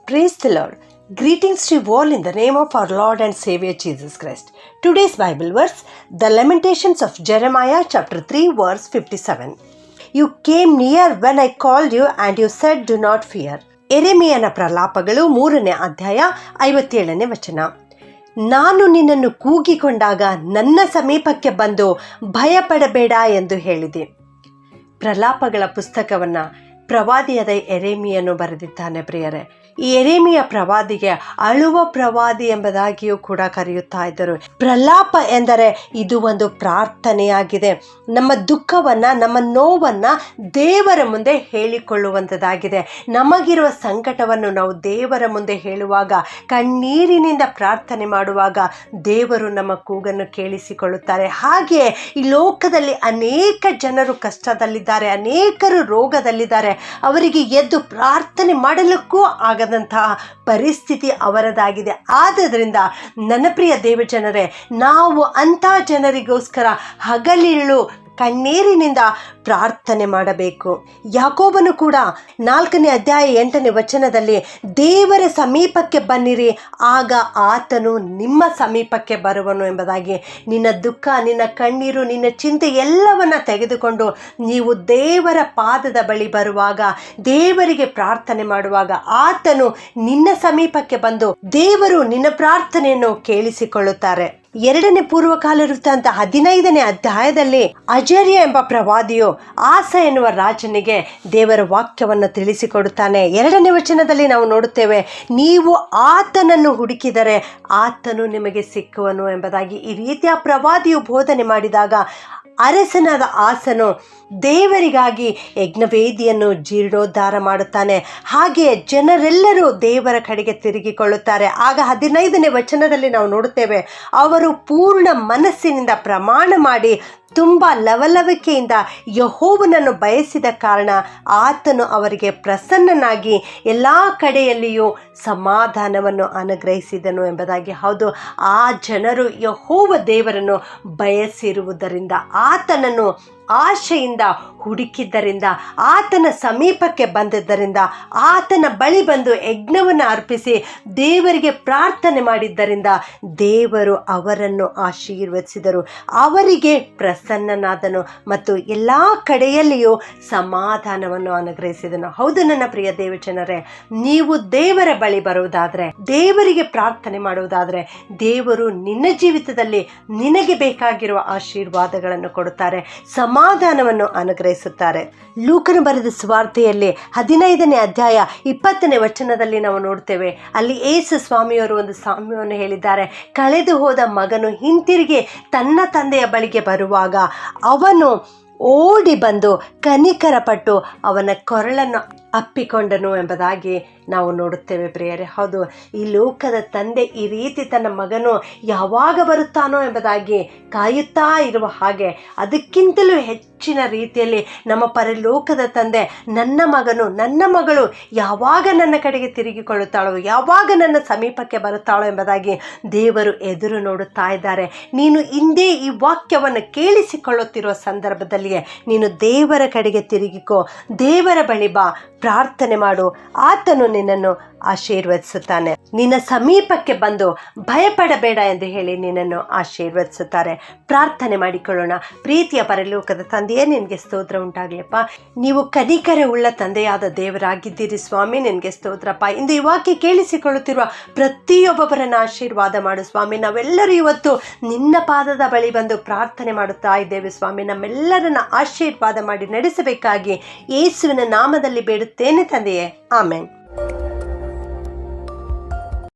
Praise the Lord. Greetings to you all in the name of our Lord and Savior Jesus Christ. Today's Bible verse, the Lamentations of Jeremiah chapter 3 verse 57. You came near when I called you and you said, do not fear. ಎರೆಮೀಯನ ಪ್ರಲಾಪಗಳು 3ನೇ ಅಧ್ಯಾಯ 57ನೇ ವಚನ. ನಾನು ನಿನ್ನನ್ನು ಕೂಗಿಕೊಂಡಾಗ ನನ್ನ ಸಮೀಪಕ್ಕೆ ಬಂದು ಭಯಪಡಬೇಡ ಎಂದು ಹೇಳಿದೆ. ಪ್ರಲಾಪಗಳ ಪುಸ್ತಕವನ್ನು ಪ್ರವಾದಿಯಾದ ಎರೆಮೀಯನು ಬರೆದಿದ್ದಾನೆ ಪ್ರಿಯರೇ. ಈ ಎರೆಮೀಯ ಪ್ರವಾದಿಗೆ ಅಳುವ ಪ್ರವಾದಿ ಎಂಬುದಾಗಿಯೂ ಕೂಡ ಕರೆಯುತ್ತಾ ಇದ್ದರು. ಪ್ರಲಾಪ ಎಂದರೆ ಇದು ಒಂದು ಪ್ರಾರ್ಥನೆಯಾಗಿದೆ. ನಮ್ಮ ದುಃಖವನ್ನು, ನಮ್ಮ ನೋವನ್ನು ದೇವರ ಮುಂದೆ ಹೇಳಿಕೊಳ್ಳುವಂಥದ್ದಾಗಿದೆ. ನಮಗಿರುವ ಸಂಕಟವನ್ನು ನಾವು ದೇವರ ಮುಂದೆ ಹೇಳುವಾಗ, ಕಣ್ಣೀರಿನಿಂದ ಪ್ರಾರ್ಥನೆ ಮಾಡುವಾಗ ದೇವರು ನಮ್ಮ ಕೂಗನ್ನು ಕೇಳಿಸಿಕೊಳ್ಳುತ್ತಾರೆ. ಹಾಗೆಯೇ ಈ ಲೋಕದಲ್ಲಿ ಅನೇಕ ಜನರು ಕಷ್ಟದಲ್ಲಿದ್ದಾರೆ, ಅನೇಕರು ರೋಗದಲ್ಲಿದ್ದಾರೆ. ಅವರಿಗೆ ಎದ್ದು ಪ್ರಾರ್ಥನೆ ಮಾಡಲಿಕ್ಕೂ ಆಗದಂತಹ ಪರಿಸ್ಥಿತಿ ಅವರದಾಗಿದೆ. ಆದ್ದರಿಂದ ನನ್ನ ಪ್ರಿಯ ದೇವಜನರೇ, ನಾವು ಅಂಥ ಜನರಿಗೋಸ್ಕರ ಹಗಲಿರುಳು ಕಣ್ಣೀರಿನಿಂದ ಪ್ರಾರ್ಥನೆ ಮಾಡಬೇಕು. ಯಾಕೋಬನು ಕೂಡ 4ನೇ ಅಧ್ಯಾಯ 8ನೇ ವಚನದಲ್ಲಿ ದೇವರ ಸಮೀಪಕ್ಕೆ ಬನ್ನಿರಿ, ಆಗ ಆತನು ನಿಮ್ಮ ಸಮೀಪಕ್ಕೆ ಬರುವನು ಎಂಬುದಾಗಿ, ನಿನ್ನ ದುಃಖ, ನಿನ್ನ ಕಣ್ಣೀರು, ನಿನ್ನ ಚಿಂತೆ ಎಲ್ಲವನ್ನ ತೆಗೆದುಕೊಂಡು ನೀವು ದೇವರ ಪಾದದ ಬಳಿ ಬರುವಾಗ, ದೇವರಿಗೆ ಪ್ರಾರ್ಥನೆ ಮಾಡುವಾಗ ಆತನು ನಿನ್ನ ಸಮೀಪಕ್ಕೆ ಬಂದು ದೇವರು ನಿನ್ನ ಪ್ರಾರ್ಥನೆಯನ್ನು ಕೇಳಿಸಿಕೊಳ್ಳುತ್ತಾರೆ. 2ನೇ ಪೂರ್ವಕಾಲ ವೃತ್ತಾಂತ 15ನೇ ಅಧ್ಯಾಯದಲ್ಲಿ ಅಜರ್ಯ ಎಂಬ ಪ್ರವಾದಿಯು ಆಸ ಎನ್ನುವ ರಾಜನಿಗೆ ದೇವರ ವಾಕ್ಯವನ್ನು ತಿಳಿಸಿಕೊಡುತ್ತಾನೆ. 2ನೇ ವಚನದಲ್ಲಿ ನಾವು ನೋಡುತ್ತೇವೆ, ನೀವು ಆತನನ್ನು ಹುಡುಕಿದರೆ ಆತನು ನಿಮಗೆ ಸಿಕ್ಕುವನು ಎಂಬುದಾಗಿ. ಈ ರೀತಿಯ ಪ್ರವಾದಿಯು ಬೋಧನೆ ಮಾಡಿದಾಗ ಅರಸನಾದ ಆಸನು ದೇವರಿಗಾಗಿ ಯಜ್ಞವೇದಿಯನ್ನು ಜೀರ್ಣೋದ್ಧಾರ ಮಾಡುತ್ತಾನೆ. ಹಾಗೆಯೇ ಜನರೆಲ್ಲರೂ ದೇವರ ಕಡೆಗೆ ತಿರುಗಿಕೊಳ್ಳುತ್ತಾರೆ. ಆಗ 15ನೇ ವಚನದಲ್ಲಿ ನಾವು ನೋಡುತ್ತೇವೆ, ಅವರು ಪೂರ್ಣ ಮನಸ್ಸಿನಿಂದ ಪ್ರಮಾಣ ಮಾಡಿ ತುಂಬ ಲವಲವಿಕೆಯಿಂದ ಯೆಹೋವನನ್ನು ಬಯಸಿದ ಕಾರಣ ಆತನು ಅವರಿಗೆ ಪ್ರಸನ್ನನಾಗಿ ಎಲ್ಲ ಕಡೆಯಲ್ಲಿಯೂ ಸಮಾಧಾನವನ್ನು ಅನುಗ್ರಹಿಸಿದನು ಎಂಬುದಾಗಿ. ಹೌದು, ಆ ಜನರು ಯೆಹೋವ ದೇವರನ್ನು ಬಯಸಿರುವುದರಿಂದ, ಆತನನ್ನು ಆಶೆಯಿಂದ ಹುಡುಕಿದ್ದರಿಂದ, ಆತನ ಸಮೀಪಕ್ಕೆ ಬಂದಿದ್ದರಿಂದ, ಆತನ ಬಳಿ ಬಂದು ಯಜ್ಞವನ್ನು ಅರ್ಪಿಸಿ ದೇವರಿಗೆ ಪ್ರಾರ್ಥನೆ ಮಾಡಿದ್ದರಿಂದ ದೇವರು ಅವರನ್ನು ಆಶೀರ್ವದಿಸಿದರು, ಅವರಿಗೆ ಪ್ರಸನ್ನನಾದನು ಮತ್ತು ಎಲ್ಲ ಕಡೆಯಲ್ಲಿಯೂ ಸಮಾಧಾನವನ್ನು ಅನುಗ್ರಹಿಸಿದನು. ಹೌದು ನನ್ನ ಪ್ರಿಯ ದೇವಜನರೇ, ನೀವು ದೇವರ ಬಳಿ ಬರುವುದಾದರೆ, ದೇವರಿಗೆ ಪ್ರಾರ್ಥನೆ ಮಾಡುವುದಾದರೆ, ದೇವರು ನಿನ್ನ ಜೀವಿತದಲ್ಲಿ ನಿನಗೆ ಬೇಕಾಗಿರುವ ಆಶೀರ್ವಾದಗಳನ್ನು ಕೊಡುತ್ತಾರೆ, ಸಮಾಧಾನವನ್ನು ಅನುಗ್ರಹಿಸುತ್ತಾರೆ. ಲೂಕನು ಬರೆದ ಸುವಾರ್ತೆಯಲ್ಲಿ 15ನೇ ಅಧ್ಯಾಯ 20ನೇ ವಚನದಲ್ಲಿ ನಾವು ನೋಡ್ತೇವೆ. ಅಲ್ಲಿ ಯೇಸು ಸ್ವಾಮಿಯವರು ಒಂದು ಸಾಮ್ಯವನ್ನು ಹೇಳಿದ್ದಾರೆ. ಕಳೆದು ಹೋದ ಮಗನು ಹಿಂತಿರುಗಿ ತನ್ನ ತಂದೆಯ ಬಳಿಗೆ ಬರುವಾಗ ಅವನು ಓಡಿ ಬಂದು ಕನಿಕರಪಟ್ಟು ಅವನ ಕೊರಳನ್ನು ಅಪ್ಪಿಕೊಂಡನು ಎಂಬುದಾಗಿ ನಾವು ನೋಡುತ್ತೇವೆ ಪ್ರಿಯರೇ. ಹೌದು, ಈ ಲೋಕದ ತಂದೆ ಈ ರೀತಿ ತನ್ನ ಮಗನು ಯಾವಾಗ ಬರುತ್ತಾನೋ ಎಂಬುದಾಗಿ ಕಾಯುತ್ತಾ ಇರುವ ಹಾಗೆ, ಅದಕ್ಕಿಂತಲೂ ಹೆಚ್ಚಿನ ರೀತಿಯಲ್ಲಿ ನಮ್ಮ ಪರಲೋಕದ ತಂದೆ ನನ್ನ ಮಗನು, ನನ್ನ ಮಗಳು ಯಾವಾಗ ನನ್ನ ಕಡೆಗೆ ತಿರುಗಿಕೊಳ್ಳುತ್ತಾಳೋ, ಯಾವಾಗ ನನ್ನ ಸಮೀಪಕ್ಕೆ ಬರುತ್ತಾಳೋ ಎಂಬುದಾಗಿ ದೇವರು ಎದುರು ನೋಡುತ್ತಾ ಇದ್ದಾರೆ. ನೀನು ಹಿಂದೆ ಈ ವಾಕ್ಯವನ್ನು ಕೇಳಿಸಿಕೊಳ್ಳುತ್ತಿರುವ ಸಂದರ್ಭದಲ್ಲಿಯೇ ನೀನು ದೇವರ ಕಡೆಗೆ ತಿರುಗಿಕೋ, ದೇವರ ಬಳಿ ಬಾ, ಪ್ರಾರ್ಥನೆ ಮಾಡು, ಆತನು ನಿನ್ನನ್ನು ಆಶೀರ್ವದಿಸುತ್ತಾನೆ. ನಿನ್ನ ಸಮೀಪಕ್ಕೆ ಬಂದು ಭಯಪಡಬೇಡ ಎಂದು ಹೇಳಿ ನಿನ್ನನ್ನು ಆಶೀರ್ವದಿಸುತ್ತಾರೆ. ಪ್ರಾರ್ಥನೆ ಮಾಡಿಕೊಳ್ಳೋಣ. ಪ್ರೀತಿಯ ಪರಲೋಕದ ತಂದೆಯೇ, ನಿನಗೆ ಸ್ತೋತ್ರ ಉಂಟಾಗಲಿಯಪ್ಪ. ನೀವು ಕನಿಕರ ಉಳ್ಳ ತಂದೆಯಾದ ದೇವರಾಗಿದ್ದೀರಿ ಸ್ವಾಮಿ, ನಿನಗೆ ಸ್ತೋತ್ರಪ್ಪ. ಇಂದು ಈ ವಾಕ್ಯ ಕೇಳಿಸಿಕೊಳ್ಳುತ್ತಿರುವ ಪ್ರತಿಯೊಬ್ಬೊಬ್ಬರನ್ನು ಆಶೀರ್ವಾದ ಮಾಡು ಸ್ವಾಮಿ. ನಾವೆಲ್ಲರೂ ಇವತ್ತು ನಿನ್ನ ಪಾದದ ಬಳಿ ಬಂದು ಪ್ರಾರ್ಥನೆ ಮಾಡುತ್ತಾ ಇದ್ದೇವೆ ಸ್ವಾಮಿ. ನಮ್ಮೆಲ್ಲರನ್ನ ಆಶೀರ್ವಾದ ಮಾಡಿ ನಡೆಸಬೇಕಾಗಿ ಯೇಸುವಿನ ನಾಮದಲ್ಲಿ ಬೇಡುತ್ತೇನೆ ತಂದೆಯೇ, ಆಮೆನ್.